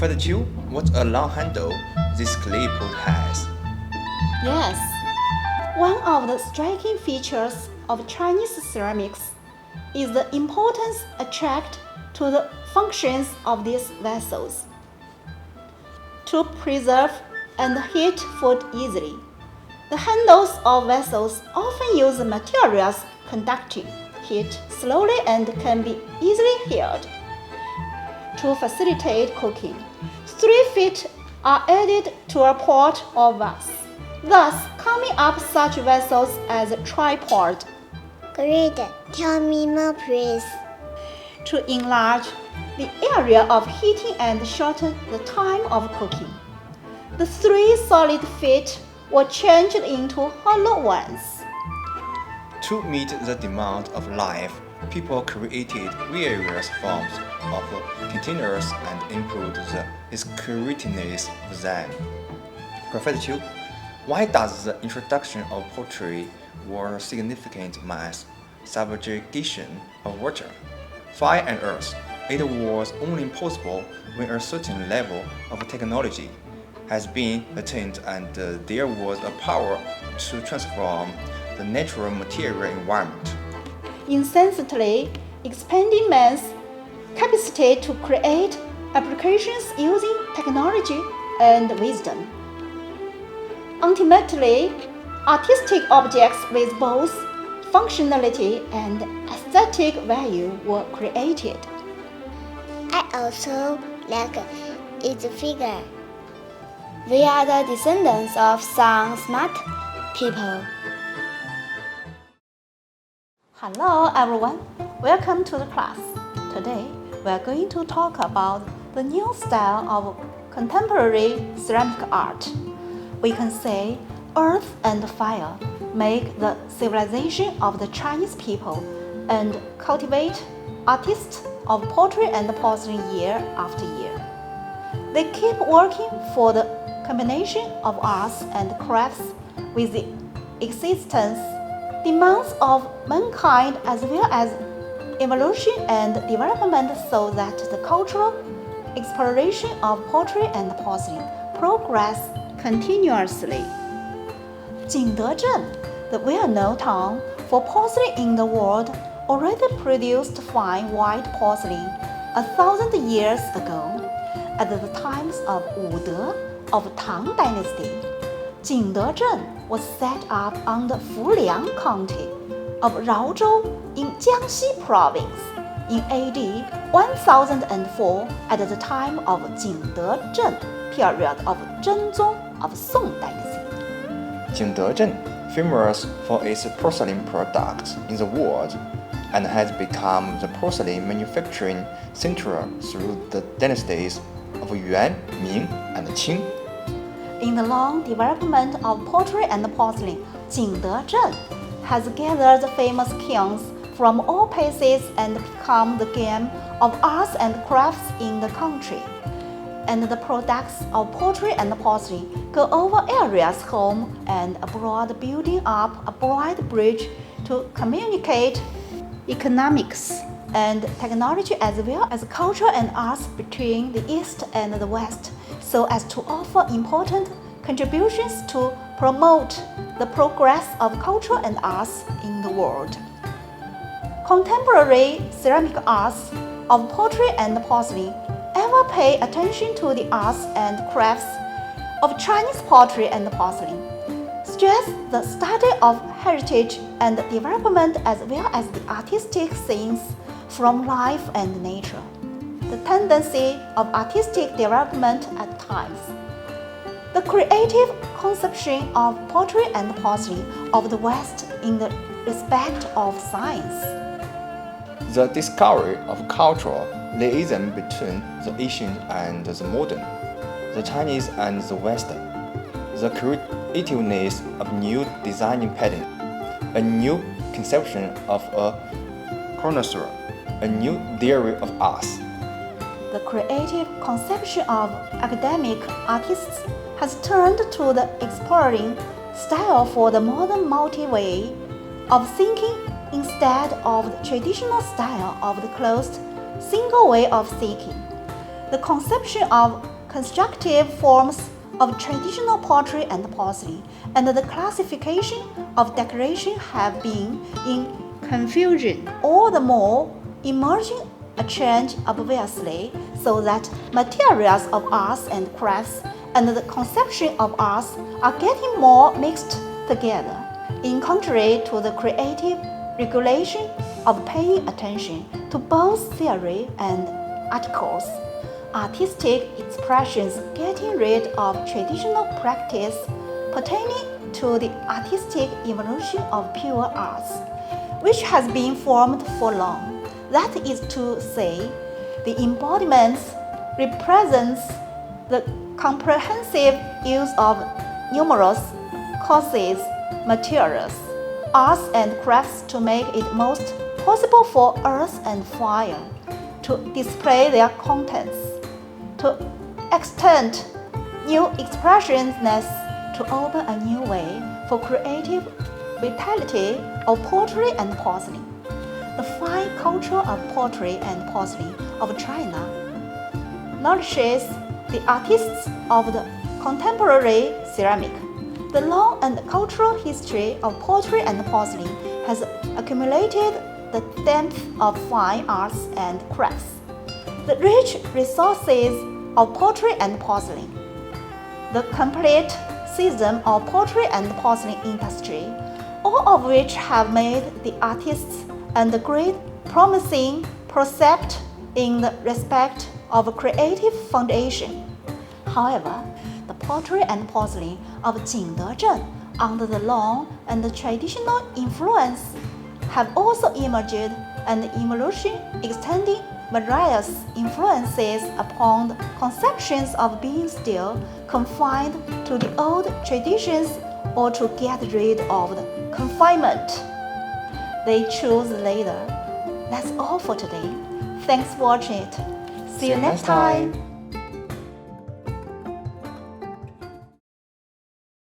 Professor Chiu, what a long handle this clay pot has. Yes, one of the striking features of Chinese ceramics is the importance attracted to the functions of these vessels. To preserve and heat food easily, the handles of vessels often use materials conducting heat slowly and can be easily heated. To facilitate cooking, 3 feet are added to a pot or vase, thus coming up such vessels as a tripod. Great, tell me more please. To enlarge the area of heating and shorten the time of cooking, the 3 solid feet were changed into hollow ones. To meet the demand of life, people created various forms of containers and improved the discreteness of them. Professor Chiu, why does the introduction of pottery or significant mass subjugation of water, fire and earth? It was only possible when a certain level of technology has been attained and there was a power to transform the natural material environment. Incessantly expanding man's capacity to create applications using technology and wisdom. Ultimately, artistic objects with both functionality and aesthetic value were created. I also like its figure. We are the descendants of some smart people. Hello everyone, welcome to the class. Today we are going to talk about the new style of contemporary ceramic art. We can say earth and fire make the civilization of the Chinese people and cultivate artists of pottery and porcelain year after year. They keep working for the combination of arts and crafts with the existence demands of mankind as well as evolution and development so that the cultural exploration of pottery and porcelain progress continuously. Jingdezhen, the well-known town for porcelain in the world, already produced fine white porcelain 1,000 years ago. At the times of Wude of Tang Dynasty, Jingdezhen was set up under Fuliang County of Raozhou in Jiangxi Province in AD 1004 at the time of Jingdezhen period of Zhenzong of Song Dynasty. Jingdezhen, famous for its porcelain products in the world, and has become the porcelain manufacturing center through the dynasties of Yuan, Ming, and Qing. In the long development of pottery and porcelain, Jingdezhen has gathered famous kings from all places and become the game of arts and crafts in the country. And the products of pottery and porcelain go over areas home and abroad, building up a broad bridge to communicate economics and technology as well as culture and arts between the East and the West, so as to offer important contributions to promote the progress of culture and arts in the world. Contemporary ceramic arts of pottery and porcelain ever pay attention to the arts and crafts of Chinese pottery and porcelain, stress the study of heritage and development as well as the artistic scenes from life and nature, the tendency of artistic development at times, the creative conception of pottery and porcelain of the West in the respect of science. The discovery of cultural liaison between the ancient and the modern, the Chinese and the Western, the creativeness of new designing patterns, a new conception of a connoisseur, a new theory of arts. The creative conception of academic artists has turned to the exploring style for the modern multi-way of thinking instead of the traditional style of the closed single way of thinking. The conception of constructive forms of traditional pottery and porcelain, and the classification of decoration have been in confusion. All the more emerging a change obviously, so that materials of arts and crafts and the conception of arts are getting more mixed together. In contrary to the creative regulation of paying attention to both theory and articles, artistic expressions getting rid of traditional practice pertaining to the artistic evolution of pure arts, which has been formed for long. That is to say, the embodiments represents the comprehensive use of numerous coarse materials, arts and crafts to make it most possible for earth and fire to display their contents, to extend new expressiveness, to open a new way for creative vitality of pottery and porcelain. The fine culture of pottery and porcelain of China nourishes the artists of the contemporary ceramic. The long and cultural history of pottery and porcelain has accumulated the depth of fine arts and crafts, the rich resources of pottery and porcelain, the complete system of pottery and porcelain industry, all of which have made the artists and the great promising prospect in the respect of a creative foundation. However, the pottery and porcelain of Jingdezhen, under the long and the traditional influence, have also emerged, and evolution extending various influences upon the conceptions of being still confined to the old traditions or to get rid of the confinement they choose later. That's all for today. Thanks for watching it. See you next time.